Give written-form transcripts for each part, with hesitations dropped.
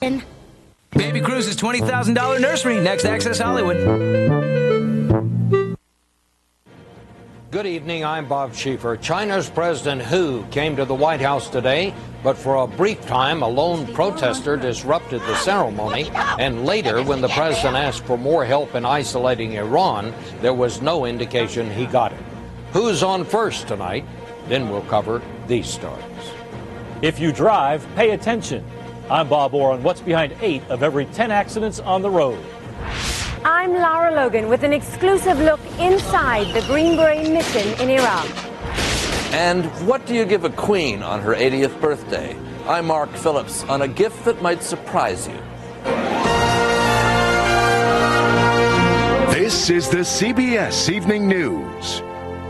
Baby Cruise's $20,000 nursery. Next, Access Hollywood. Good evening, I'm Bob Schieffer. China's President Hu came to the White House today, but for a brief time, a lone protester disrupted the ceremony. And later, when the president asked for more help in isolating Iran, there was no indication he got it. Who's on first tonight? Then we'll cover these stories. If you drive, pay attention. I'm Bob Orr on what's behind 8 of every 10 accidents on the road. I'm Lara Logan with an exclusive look inside the Green Beret mission in Iraq. And what do you give a queen on her 80th birthday? I'm Mark Phillips on a gift that might surprise you. This is the CBS Evening News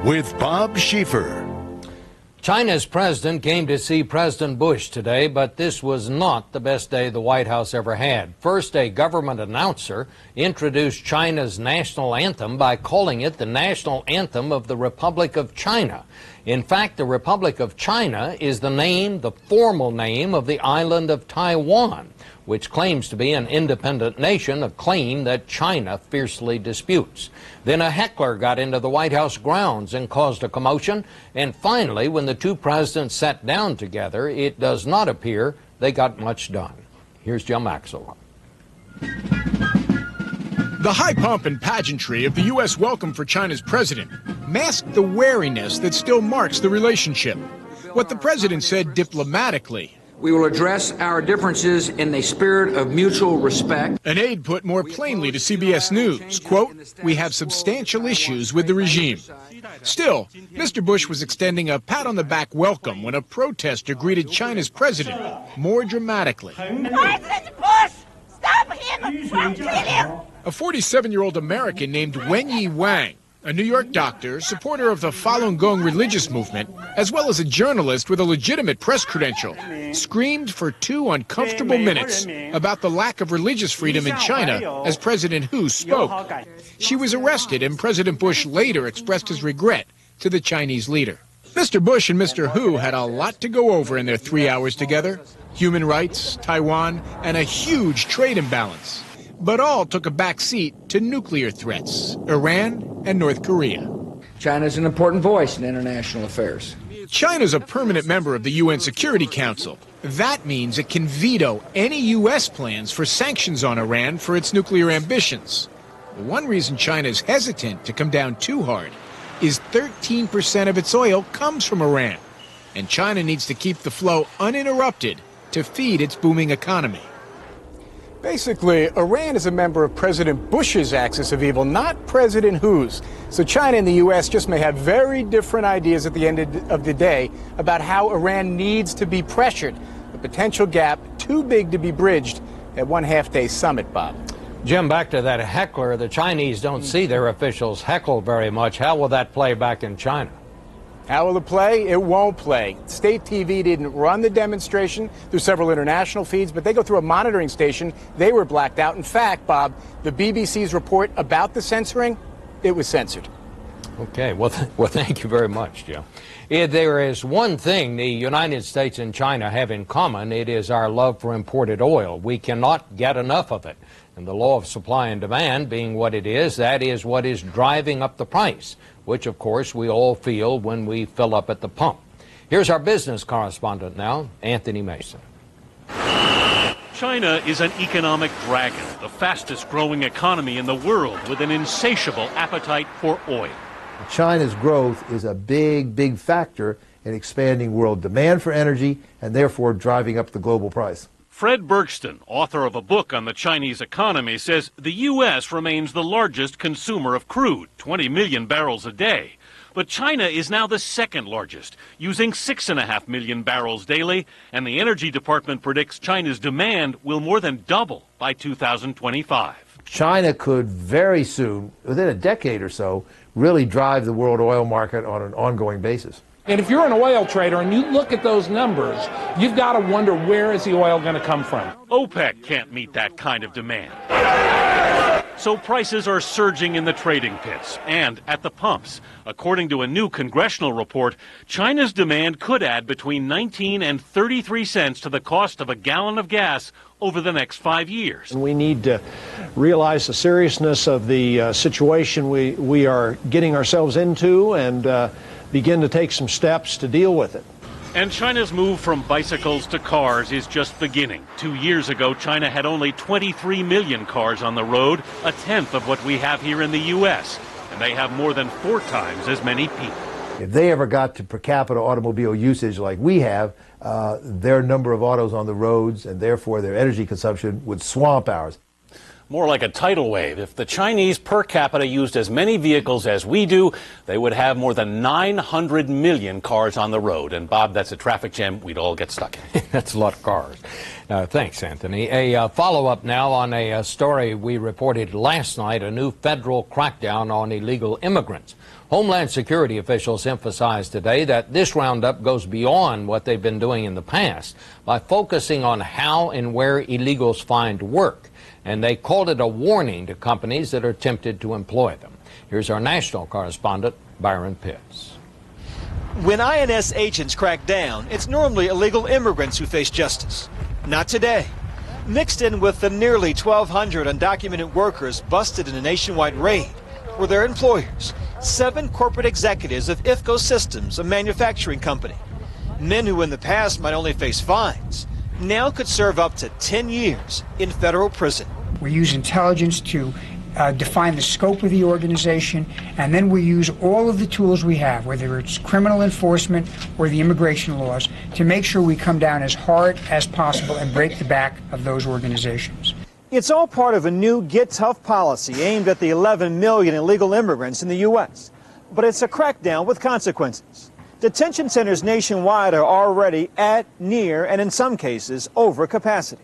with Bob Schieffer. China's president came to see President Bush today, but this was not the best day the White House ever had. First, a government announcer introduced China's national anthem by calling it the national anthem of the Republic of China. In fact, the Republic of China is the formal name of the island of Taiwan, which claims to be an independent nation, a claim that China fiercely disputes. Then a heckler got into the White House grounds and caused a commotion. And finally, when the two presidents sat down together, it does not appear they got much done. Here's Jim Maxwell. The high pomp and pageantry of the U.S. welcome for China's president masked the wariness that still marks the relationship. What the president said diplomatically: "We will address our differences in a spirit of mutual respect." An aide put more plainly to CBS News, quote, "We have substantial issues with the regime." Still, Mr. Bush was extending a pat-on-the-back welcome when a protester greeted China's president more dramatically. President Bush, stop him! I'll kill him! A 47-year-old American named Wenyi Wang, a New York doctor, supporter of the Falun Gong religious movement, as well as a journalist with a legitimate press credential, screamed for 2 uncomfortable minutes about the lack of religious freedom in China as President Hu spoke. She was arrested, and President Bush later expressed his regret to the Chinese leader. Mr. Bush and Mr. Hu had a lot to go over in their 3 hours together: human rights, Taiwan, and a huge trade imbalance. But all took a back seat to nuclear threats, Iran and North Korea. China is an important voice in international affairs. China's a permanent member of the UN Security Council. That means it can veto any U.S. plans for sanctions on Iran for its nuclear ambitions. One reason China is hesitant to come down too hard is 13% of its oil comes from Iran, and China needs to keep the flow uninterrupted to feed its booming economy. Basically, Iran is a member of President Bush's axis of evil, not President Hu's. So China and the U.S. just may have very different ideas at the end of the day about how Iran needs to be pressured. A potential gap too big to be bridged at one half-day summit, Bob. Jim, back to that heckler. The Chinese don't see their officials heckle very much. How will that play back in China? How will it play? It won't play. State TV didn't run the demonstration through several international feeds, but they go through a monitoring station. They were blacked out. In fact, Bob, the BBC's report about the censoring, it was censored. Okay, well, thank you very much, Jim. There is one thing the United States and China have in common. It is our love for imported oil. We cannot get enough of it. And the law of supply and demand being what it is, that is what is driving up the price, which, of course, we all feel when we fill up at the pump. Here's our business correspondent now, Anthony Mason. China is an economic dragon, the fastest growing economy in the world with an insatiable appetite for oil. China's growth is a big factor in expanding world demand for energy and therefore driving up the global price. Fred Bergston, author of a book on the Chinese economy, says the U.S. remains the largest consumer of crude, 20 million barrels a day. But China is now the second largest, using 6.5 million barrels daily, and the Energy Department predicts China's demand will more than double by 2025. China could very soon, within a decade or so, really drive the world oil market on an ongoing basis. And if you're an oil trader and you look at those numbers, you've got to wonder, where is the oil going to come from? OPEC can't meet that kind of demand. So prices are surging in the trading pits and at the pumps. According to a new congressional report, China's demand could add between 19 and 33 cents to the cost of a gallon of gas over the next 5 years. We need to realize the seriousness of the situation we are getting ourselves into and begin to take some steps to deal with it. And China's move from bicycles to cars is just beginning. 2 years ago, China had only 23 million cars on the road, a tenth of what we have here in the U.S. And they have more than 4 times as many people. If they ever got to per capita automobile usage like we have, their number of autos on the roads and therefore their energy consumption would swamp ours. More like a tidal wave. If the Chinese per capita used as many vehicles as we do, they would have more than 900 million cars on the road. And Bob, that's a traffic jam we'd all get stuck in. That's a lot of cars. Thanks, Anthony. A follow-up now on a story we reported last night, a new federal crackdown on illegal immigrants. Homeland Security officials emphasized today that this roundup goes beyond what they've been doing in the past by focusing on how and where illegals find work. And they called it a warning to companies that are tempted to employ them. Here's our national correspondent, Byron Pitts. When INS agents crack down, it's normally illegal immigrants who face justice. Not today. Mixed in with the nearly 1,200 undocumented workers busted in a nationwide raid were their employers, 7 corporate executives of IFCO Systems, a manufacturing company. Men who in the past might only face fines now could serve up to 10 years in federal prison. We use intelligence to define the scope of the organization, and then we use all of the tools we have, whether it's criminal enforcement or the immigration laws, to make sure we come down as hard as possible and break the back of those organizations. It's all part of a new Get Tough policy aimed at the 11 million illegal immigrants in the U.S. But it's a crackdown with consequences. Detention centers nationwide are already at, near, and in some cases, over capacity.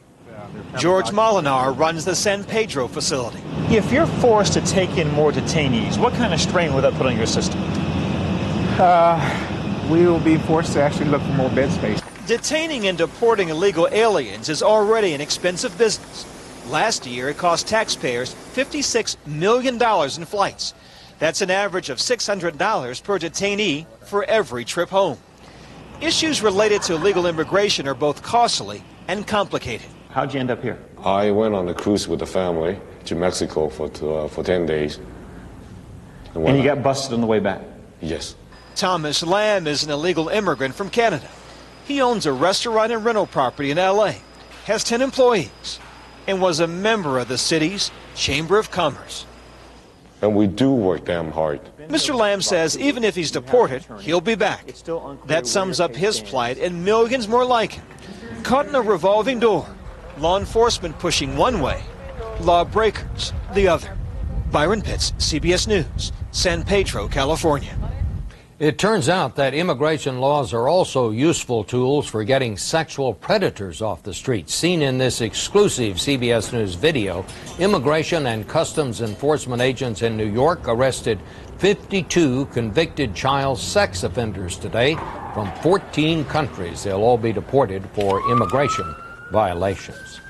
George Molinar runs the San Pedro facility. If you're forced to take in more detainees, what kind of strain will that put on your system? We will be forced to actually look for more bed space. Detaining and deporting illegal aliens is already an expensive business. Last year, it cost taxpayers $56 million in flights. That's an average of $600 per detainee for every trip home. Issues related to illegal immigration are both costly and complicated. How'd you end up here? I went on a cruise with the family to Mexico for 10 days. And you got busted on the way back? Yes. Thomas Lamb is an illegal immigrant from Canada. He owns a restaurant and rental property in L.A., has 10 employees, and was a member of the city's Chamber of Commerce. And we do work damn hard. Mr. Lamb says even if he's deported, he'll be back. That sums up his plight and millions more like him. Caught in a revolving door, law enforcement pushing one way, lawbreakers the other. Byron Pitts, CBS News, San Pedro, California. It turns out that immigration laws are also useful tools for getting sexual predators off the streets. Seen in this exclusive CBS News video, Immigration and Customs Enforcement agents in New York arrested 52 convicted child sex offenders today from 14 countries. They'll all be deported for immigration violations.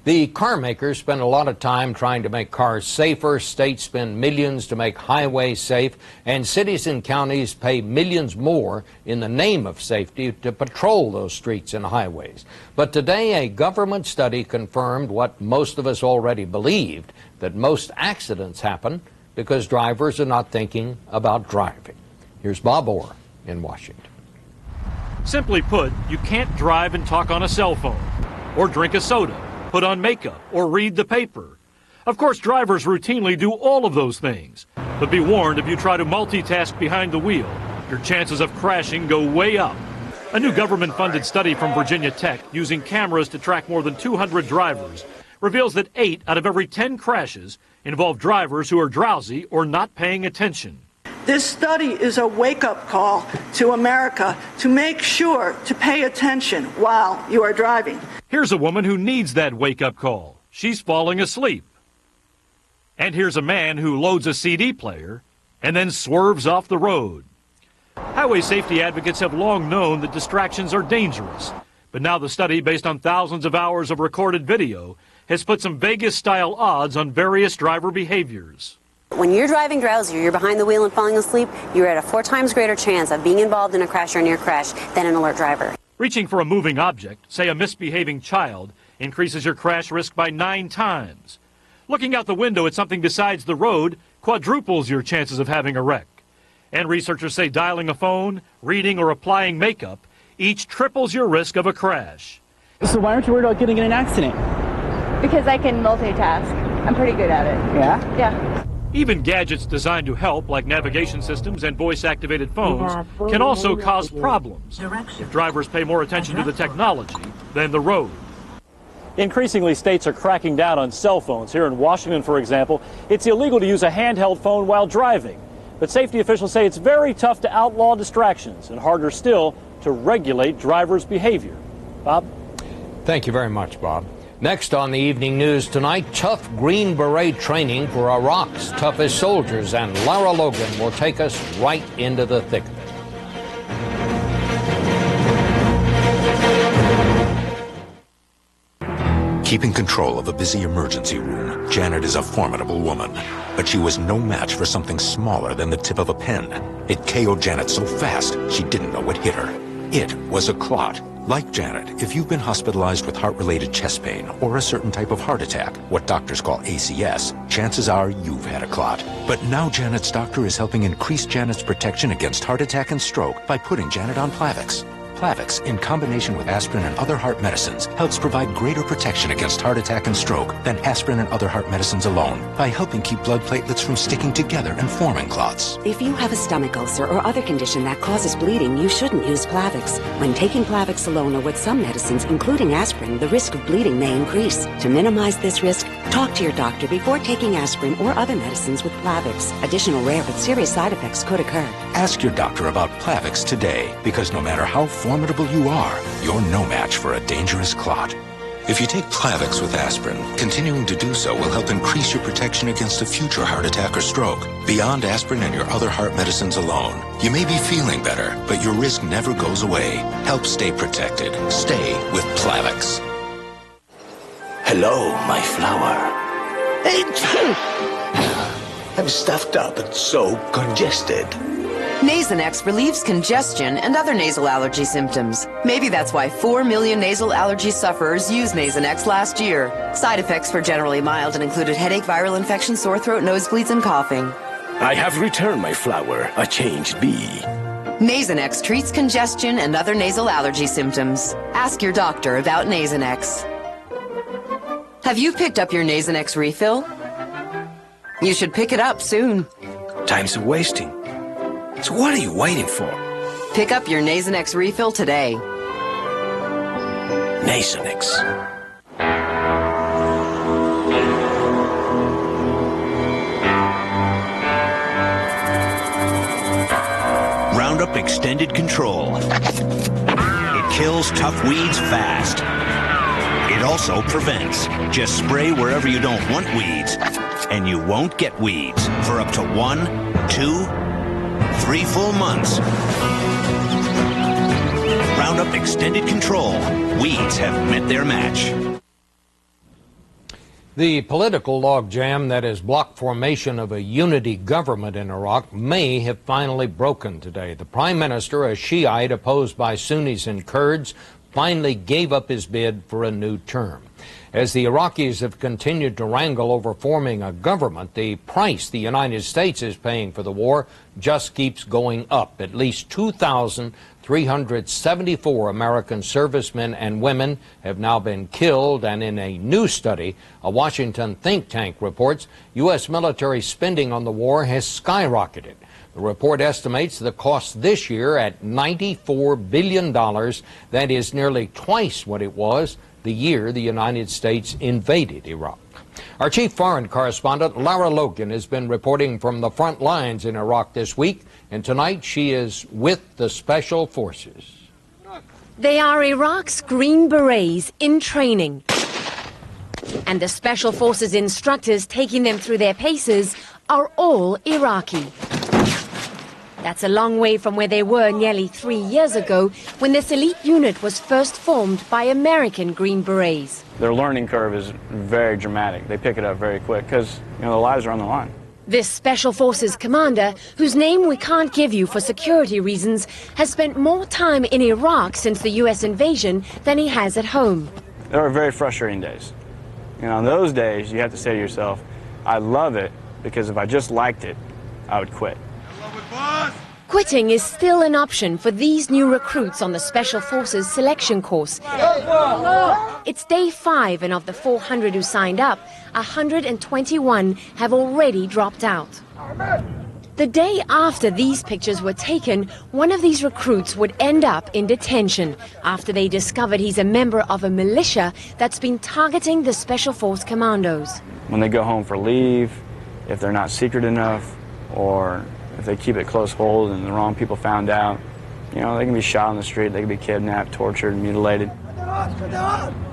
The car makers spend a lot of time trying to make cars safer. States spend millions to make highways safe, and cities and counties pay millions more in the name of safety to patrol those streets and highways. But today, a government study confirmed what most of us already believed, that most accidents happen because drivers are not thinking about driving. Here's Bob Orr in Washington. Simply put, you can't drive and talk on a cell phone, or drink a soda, put on makeup, or read the paper. Of course, drivers routinely do all of those things. But be warned, if you try to multitask behind the wheel, your chances of crashing go way up. A new government-funded study from Virginia Tech, using cameras to track more than 200 drivers, reveals that 8 out of every 10 crashes involve drivers who are drowsy or not paying attention. This study is a wake-up call to America to make sure to pay attention while you are driving. Here's a woman who needs that wake-up call. She's falling asleep. And here's a man who loads a CD player and then swerves off the road. Highway safety advocates have long known that distractions are dangerous. But now the study, based on thousands of hours of recorded video, has put some Vegas-style odds on various driver behaviors. When you're driving drowsy or you're behind the wheel and falling asleep, you're at a 4 times greater chance of being involved in a crash or near crash than an alert driver. Reaching for a moving object, say a misbehaving child, increases your crash risk by 9 times. Looking out the window at something besides the road quadruples your chances of having a wreck. And researchers say dialing a phone, reading, or applying makeup each triples your risk of a crash. So why aren't you worried about getting in an accident? Because I can multitask. I'm pretty good at it. Yeah? Yeah. Even gadgets designed to help, like navigation systems and voice-activated phones, can also cause problems if drivers pay more attention to the technology than the road. Increasingly, states are cracking down on cell phones. Here in Washington, for example, it's illegal to use a handheld phone while driving. But safety officials say it's very tough to outlaw distractions and harder still to regulate drivers' behavior. Bob? Thank you very much, Bob. Next on the evening news tonight, tough Green Beret training for Iraq's toughest soldiers, and Lara Logan will take us right into the thick of it. Keeping control of a busy emergency room, Janet is a formidable woman. But she was no match for something smaller than the tip of a pen. It KO'd Janet so fast, she didn't know what hit her. It was a clot. Like Janet, if you've been hospitalized with heart-related chest pain or a certain type of heart attack, what doctors call ACS, chances are you've had a clot. But now Janet's doctor is helping increase Janet's protection against heart attack and stroke by putting Janet on Plavix. Plavix, in combination with aspirin and other heart medicines, helps provide greater protection against heart attack and stroke than aspirin and other heart medicines alone by helping keep blood platelets from sticking together and forming clots. If you have a stomach ulcer or other condition that causes bleeding, you shouldn't use Plavix. When taking Plavix alone or with some medicines, including aspirin, the risk of bleeding may increase. To minimize this risk, talk to your doctor before taking aspirin or other medicines with Plavix. Additional rare but serious side effects could occur. Ask your doctor about Plavix today, because no matter how formidable you are, you're no match for a dangerous clot. If you take Plavix with aspirin, continuing to do so will help increase your protection against a future heart attack or stroke. Beyond aspirin and your other heart medicines alone, you may be feeling better, but your risk never goes away. Help stay protected. Stay with Plavix. Hello, my flower. I'm stuffed up and so congested. Nasonex relieves congestion and other nasal allergy symptoms. Maybe that's why 4 million nasal allergy sufferers used Nasonex last year. Side effects were generally mild and included headache, viral infection, sore throat, nosebleeds, and coughing. I have returned, my flower, a changed bee. Nasonex treats congestion and other nasal allergy symptoms. Ask your doctor about Nasonex. Have you picked up your Nasonex refill? You should pick it up soon. Time's wasting. So what are you waiting for? Pick up your Nasonex refill today. Nasonex. Roundup Extended Control. It kills tough weeds fast. It also prevents. Just spray wherever you don't want weeds, and you won't get weeds for up to 1, 2, 3 full months. Roundup Extended Control. Weeds have met their match. The political logjam that has blocked formation of a unity government in Iraq may have finally broken today. The prime minister, a Shiite opposed by Sunnis and Kurds, finally gave up his bid for a new term. As the Iraqis have continued to wrangle over forming a government, the price the United States is paying for the war just keeps going up. At least 2,374 American servicemen and women have now been killed, and in a new study, a Washington think tank reports U.S. military spending on the war has skyrocketed. The report estimates the cost this year at $94 billion. That is nearly twice what it was the year the United States invaded Iraq. Our chief foreign correspondent, Lara Logan, has been reporting from the front lines in Iraq this week, and tonight she is with the Special Forces. They are Iraq's Green Berets in training. And the Special Forces instructors taking them through their paces are all Iraqi. That's a long way from where they were nearly 3 years ago when this elite unit was first formed by American Green Berets. Their learning curve is very dramatic. They pick it up very quick because, their lives are on the line. This Special Forces commander, whose name we can't give you for security reasons, has spent more time in Iraq since the U.S. invasion than he has at home. There are very frustrating days. On those days, you have to say to yourself, I love it because if I just liked it, I would quit. Quitting is still an option for these new recruits on the Special Forces selection course. It's day 5, and of the 400 who signed up, 121 have already dropped out. The day after these pictures were taken, one of these recruits would end up in detention after they discovered he's a member of a militia that's been targeting the Special Force commandos. When they go home for leave, if they're not secret enough, or if they keep it close hold and the wrong people found out, they can be shot on the street, they can be kidnapped, tortured, mutilated.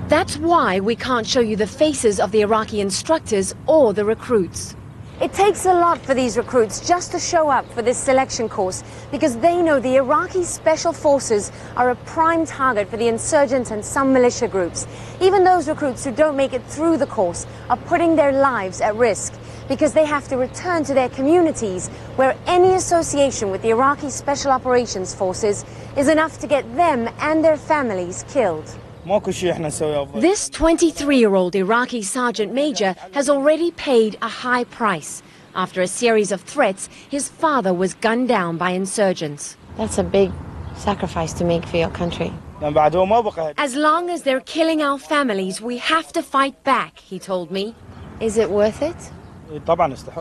That's why we can't show you the faces of the Iraqi instructors or the recruits. It takes a lot for these recruits just to show up for this selection course because they know the Iraqi Special Forces are a prime target for the insurgents and some militia groups. Even those recruits who don't make it through the course are putting their lives at risk because they have to return to their communities where any association with the Iraqi Special Operations Forces is enough to get them and their families killed. This 23-year-old Iraqi sergeant major has already paid a high price. After a series of threats, his father was gunned down by insurgents. That's a big sacrifice to make for your country. As long as they're killing our families, we have to fight back, he told me. Is it worth it?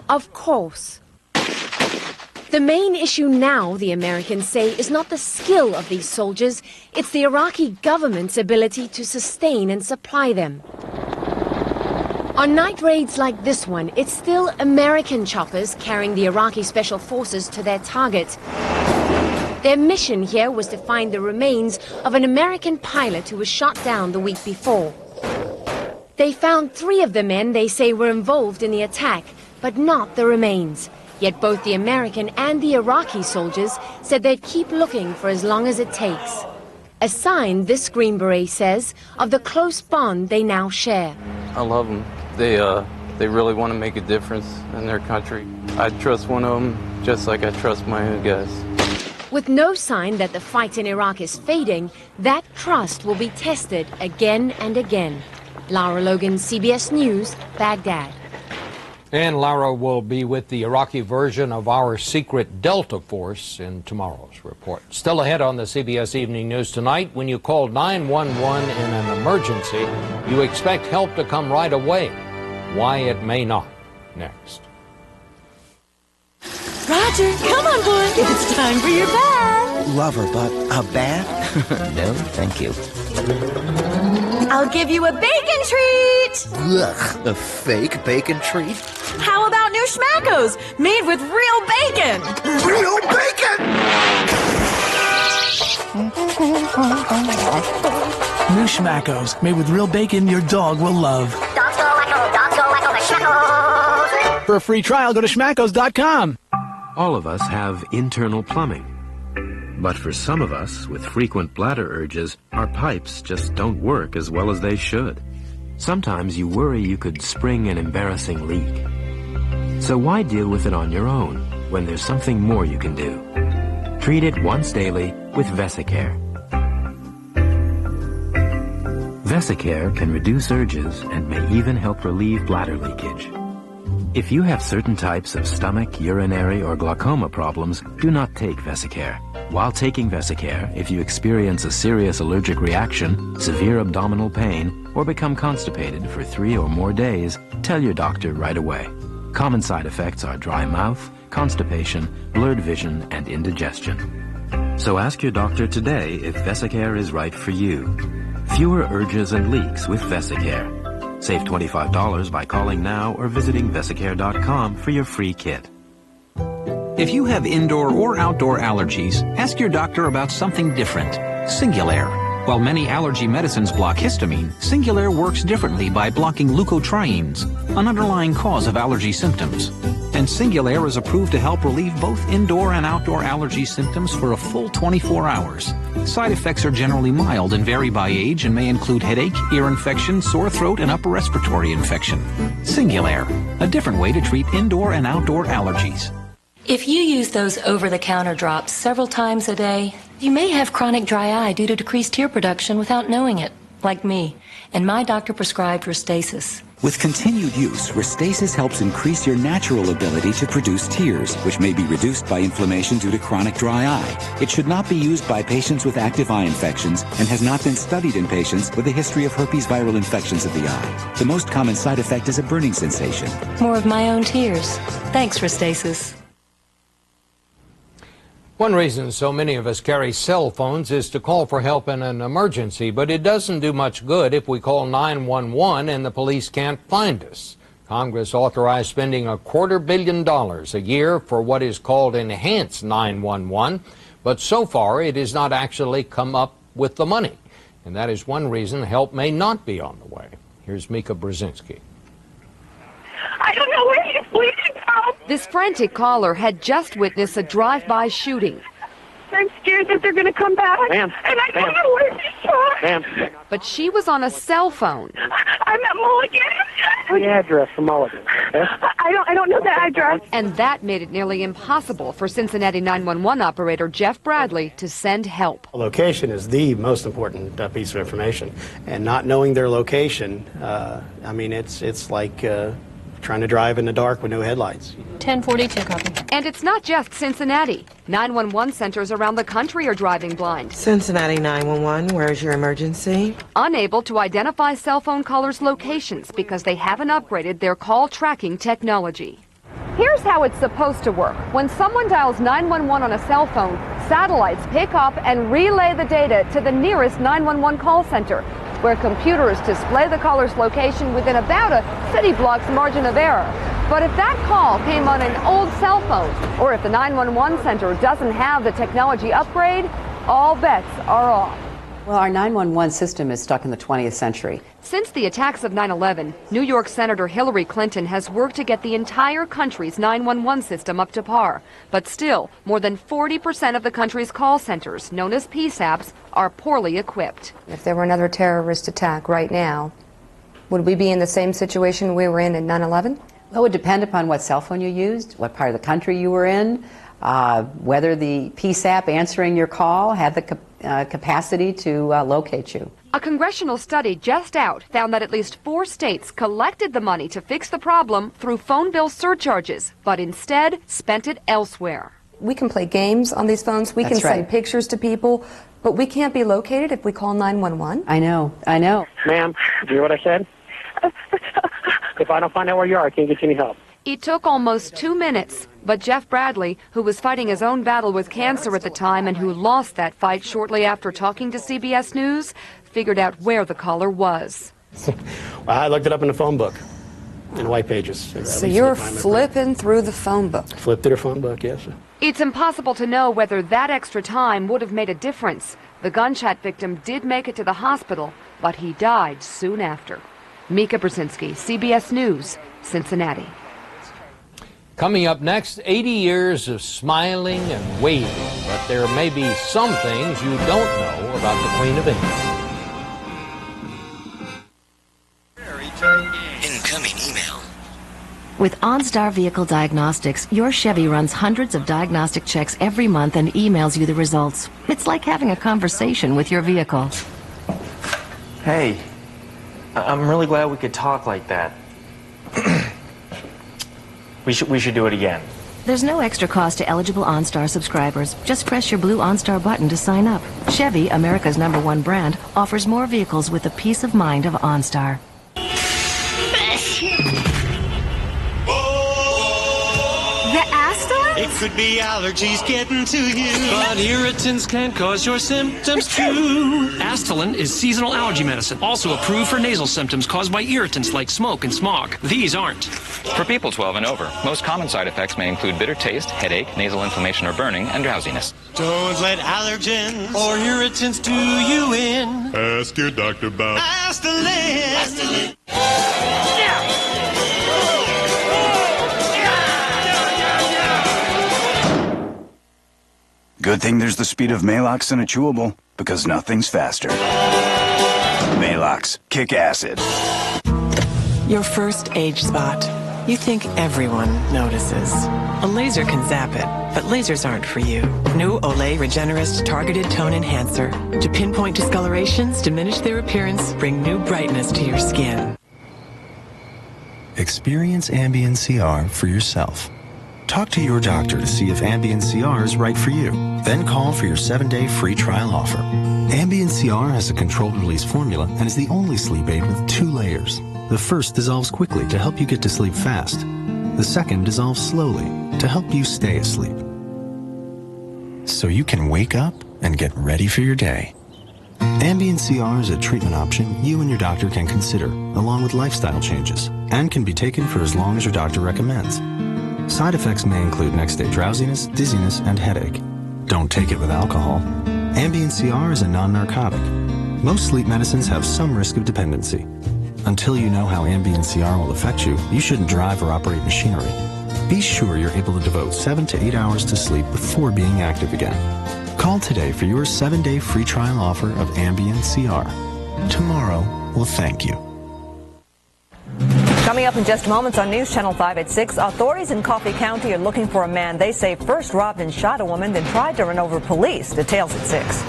Of course. The main issue now, the Americans say, is not the skill of these soldiers, it's the Iraqi government's ability to sustain and supply them. On night raids like this one, it's still American choppers carrying the Iraqi Special Forces to their target. Their mission here was to find the remains of an American pilot who was shot down the week before. They found 3 of the men they say were involved in the attack, but not the remains. Yet both the American and the Iraqi soldiers said they'd keep looking for as long as it takes. A sign, this Green Beret says, of the close bond they now share. I love them. They really want to make a difference in their country. I trust one of them just like I trust my own guys. With no sign that the fight in Iraq is fading, that trust will be tested again and again. Lara Logan, CBS News, Baghdad. And Lara will be with the Iraqi version of our secret Delta Force in tomorrow's report. Still ahead on the CBS Evening News tonight, when you call 911 in an emergency, you expect help to come right away. Why it may not. Next. Roger, come on, boy. It's time for your bath. Lover, but a bath? No, thank you. I'll give you a bacon treat. Ugh, a fake bacon treat? How about new Schmackos, made with real bacon? Real bacon! New Schmackos, made with real bacon your dog will love. Dogs go wacko, Schmackos. For a free trial, go to schmackos.com. All of us have internal plumbing. But for some of us, with frequent bladder urges, our pipes just don't work as well as they should. Sometimes you worry you could spring an embarrassing leak. So why deal with it on your own when there's something more you can do? Treat it once daily with Vesicare. Vesicare can reduce urges and may even help relieve bladder leakage. If you have certain types of stomach, urinary, or glaucoma problems, do not take Vesicare. While taking Vesicare, if you experience a serious allergic reaction, severe abdominal pain, or become constipated for 3 or more days, tell your doctor right away. Common side effects are dry mouth, constipation, blurred vision, and indigestion. So ask your doctor today if Vesicare is right for you. Fewer urges and leaks with Vesicare. Save $25 by calling now or visiting Vesicare.com for your free kit. If you have indoor or outdoor allergies, ask your doctor about something different. Singulair. While many allergy medicines block histamine, Singulair works differently by blocking leukotrienes, an underlying cause of allergy symptoms. And Singulair is approved to help relieve both indoor and outdoor allergy symptoms for a full 24 hours. Side effects are generally mild and vary by age and may include headache, ear infection, sore throat, and upper respiratory infection. Singulair, a different way to treat indoor and outdoor allergies. If you use those over-the-counter drops several times a day, you may have chronic dry eye due to decreased tear production without knowing it, like me. And my doctor prescribed Restasis. With continued use, Restasis helps increase your natural ability to produce tears, which may be reduced by inflammation due to chronic dry eye. It should not be used by patients with active eye infections and has not been studied in patients with a history of herpes viral infections of the eye. The most common side effect is a burning sensation. More of my own tears. Thanks, Restasis. One reason so many of us carry cell phones is to call for help in an emergency, but it doesn't do much good if we call 911 and the police can't find us. Congress authorized spending $250 million a year for what is called Enhanced 911, but so far it has not actually come up with the money. And that is one reason help may not be on the way. Here's Mika Brzezinski. I don't know where he's bleeding from. This frantic caller had just witnessed a drive-by shooting. I'm scared that they're going to come back. Ma'am. And I don't know where he's from. Ma'am. But she was on a cell phone. I'm at Mulligan. The address for Mulligan. I don't know the address. And that made it nearly impossible for Cincinnati 911 operator Jeff Bradley to send help. Location is the most important piece of information. And not knowing their location, I mean, it's like trying to drive in the dark with no headlights. 1042 copy. And it's not just Cincinnati. 911 centers around the country are driving blind. Cincinnati 911, where's your emergency? Unable to identify cell phone callers' locations because they haven't upgraded their call tracking technology. Here's how it's supposed to work. When someone dials 911 on a cell phone, satellites pick up and relay the data to the nearest 911 call center, where computers display the caller's location within about a city block's margin of error. But if that call came on an old cell phone, or if the 911 center doesn't have the technology upgrade, all bets are off. Well, our 911 system is stuck in the 20th century. Since the attacks of 9/11, New York Senator Hillary Clinton has worked to get the entire country's 911 system up to par. But still, more than 40% of the country's call centers, known as PSAPs, are poorly equipped. If there were another terrorist attack right now, would we be in the same situation we were in 9/11? Well, it would depend upon what cell phone you used, what part of the country you were in, whether the PSAP answering your call had the capacity to locate you. A congressional study just out found that at least 4 states collected the money to fix the problem through phone bill surcharges, but instead spent it elsewhere. We can play games on these phones. We can send pictures to people, but we can't be located if we call 911. I know. Ma'am, do you hear what I said? If I don't find out where you are, I can't get you any help. It took almost 2 minutes, but Jeff Bradley, who was fighting his own battle with cancer at the time and who lost that fight shortly after talking to CBS News, figured out where the caller was. Well, I looked it up in the phone book, in white pages. So you're flipping through the phone book. Flipped through the phone book, yes. It's impossible to know whether that extra time would have made a difference. The gunshot victim did make it to the hospital, but he died soon after. Mika Brzezinski, CBS News, Cincinnati. Coming up next, 80 years of smiling and waving, but there may be some things you don't know about the Queen of England. Incoming email. With OnStar Vehicle Diagnostics, your Chevy runs hundreds of diagnostic checks every month and emails you the results. It's like having a conversation with your vehicle. Hey, I'm really glad we could talk like that. We should do it again. There's no extra cost to eligible OnStar subscribers. Just press your blue OnStar button to sign up. Chevy, America's #1 brand, offers more vehicles with the peace of mind of OnStar. The Astelin? It could be allergies getting to you, but irritants can cause your symptoms too. Astelin is seasonal allergy medicine, also approved for nasal symptoms caused by irritants like smoke and smog. These aren't. For people 12 and over, most common side effects may include bitter taste, headache, nasal inflammation or burning, and drowsiness. Don't let allergens or irritants do you in. Ask your doctor about Astelin. Good thing there's the speed of Maalox in a chewable, because nothing's faster. Maalox, kick acid. Your first age spot. You think everyone notices. A laser can zap it, but lasers aren't for you. New Olay Regenerist Targeted Tone Enhancer. To pinpoint discolorations, diminish their appearance, bring new brightness to your skin. Experience Ambien CR for yourself. Talk to your doctor to see if Ambien CR is right for you. Then call for your 7-day free trial offer. Ambien CR has a controlled release formula and is the only sleep aid with 2 layers. The first dissolves quickly to help you get to sleep fast. The second dissolves slowly to help you stay asleep. So you can wake up and get ready for your day. Ambien CR is a treatment option you and your doctor can consider, along with lifestyle changes, and can be taken for as long as your doctor recommends. Side effects may include next-day drowsiness, dizziness, and headache. Don't take it with alcohol. Ambien CR is a non-narcotic. Most sleep medicines have some risk of dependency. Until you know how Ambien CR will affect you, you shouldn't drive or operate machinery. Be sure you're able to devote 7 to 8 hours to sleep before being active again. Call today for your 7-day free trial offer of Ambien CR. Tomorrow will thank you. Coming up in just moments on News Channel 5 at 6, authorities in Coffee County are looking for a man they say first robbed and shot a woman, then tried to run over police. Details at 6.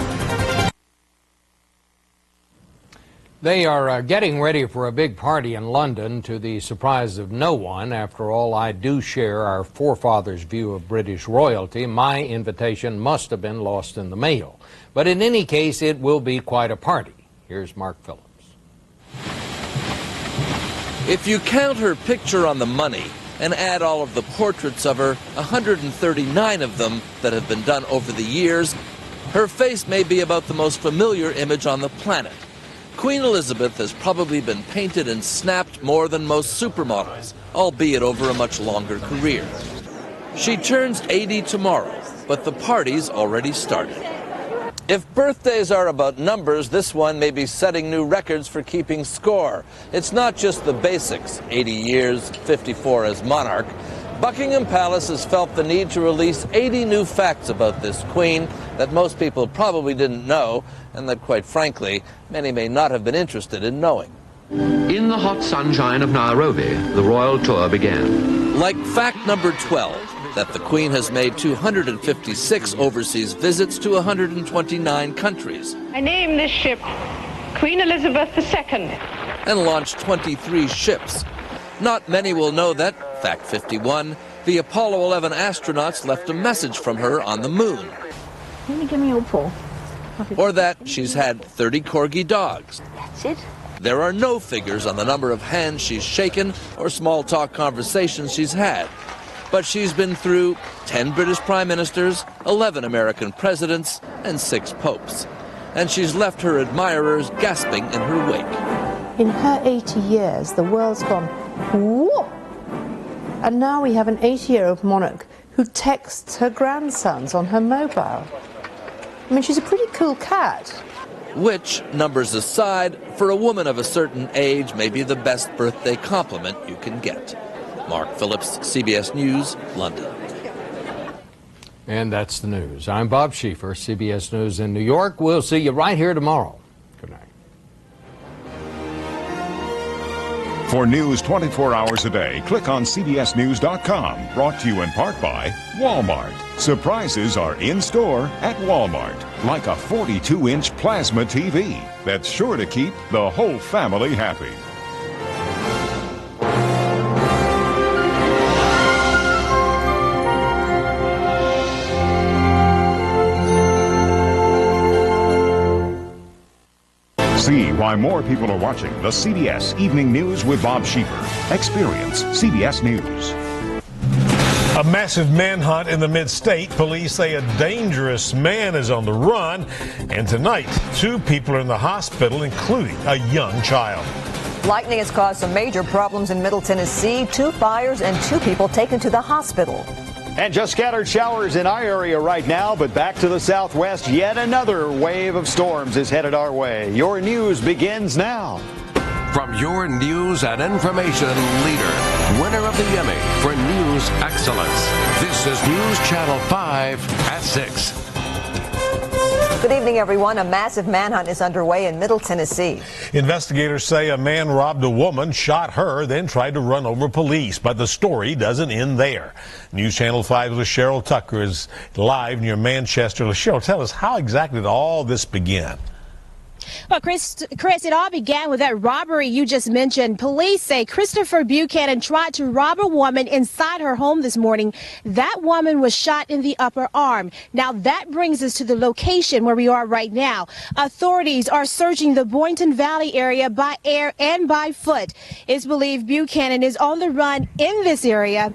They are getting ready for a big party in London to the surprise of no one. After all, I do share our forefathers' view of British royalty. My invitation must have been lost in the mail. But in any case, it will be quite a party. Here's Mark Phillips. If you count her picture on the money and add all of the portraits of her, 139 of them that have been done over the years, her face may be about the most familiar image on the planet. Queen Elizabeth has probably been painted and snapped more than most supermodels, albeit over a much longer career. She turns 80 tomorrow, but the party's already started. If birthdays are about numbers, this one may be setting new records for keeping score. It's not just the basics, 80 years, 54 as monarch. Buckingham Palace has felt the need to release 80 new facts about this queen that most people probably didn't know, and that, quite frankly, many may not have been interested in knowing. In the hot sunshine of Nairobi, the royal tour began. Like fact number 12, that the Queen has made 256 overseas visits to 129 countries. I named this ship Queen Elizabeth II. And launched 23 ships. Not many will know that, fact 51, the Apollo 11 astronauts left a message from her on the moon. Can you give me your paw? Or that she's had 30 corgi dogs. That's it. There are no figures on the number of hands she's shaken or small talk conversations she's had. But she's been through 10 British prime ministers, 11 American presidents, and 6 popes. And she's left her admirers gasping in her wake. In her 80 years, the world's gone, whoa! And now we have an 80-year-old monarch who texts her grandsons on her mobile. I mean, she's a pretty cool cat. Which, numbers aside, for a woman of a certain age may be the best birthday compliment you can get. Mark Phillips, CBS News, London. And that's the news. I'm Bob Schieffer, CBS News in New York. We'll see you right here tomorrow. Good night. For news 24 hours a day, click on CBSNews.com. Brought to you in part by Walmart. Surprises are in store at Walmart. Like a 42-inch plasma TV that's sure to keep the whole family happy. See why more people are watching the CBS Evening News with Bob Schieffer. Experience CBS News. A massive manhunt in the mid-state. Police say a dangerous man is on the run. And tonight, 2 people are in the hospital, including a young child. Lightning has caused some major problems in Middle Tennessee. 2 fires and 2 people taken to the hospital. And just scattered showers in our area right now, but back to the southwest, yet another wave of storms is headed our way. Your news begins now. From your news and information leader, winner of the Emmy for News Excellence, this is News Channel 5 at 6. Good evening, everyone. A massive manhunt is underway in Middle Tennessee. Investigators say a man robbed a woman, shot her, then tried to run over police. But the story doesn't end there. News Channel 5's Cheryl Tucker is live near Manchester. Cheryl, tell us, how exactly did all this begin? Well, Chris, it all began with that robbery you just mentioned. Police say Christopher Buchanan tried to rob a woman inside her home this morning. That woman was shot in the upper arm. Now, that brings us to the location where we are right now. Authorities are searching the Boynton Valley area by air and by foot. It's believed Buchanan is on the run in this area.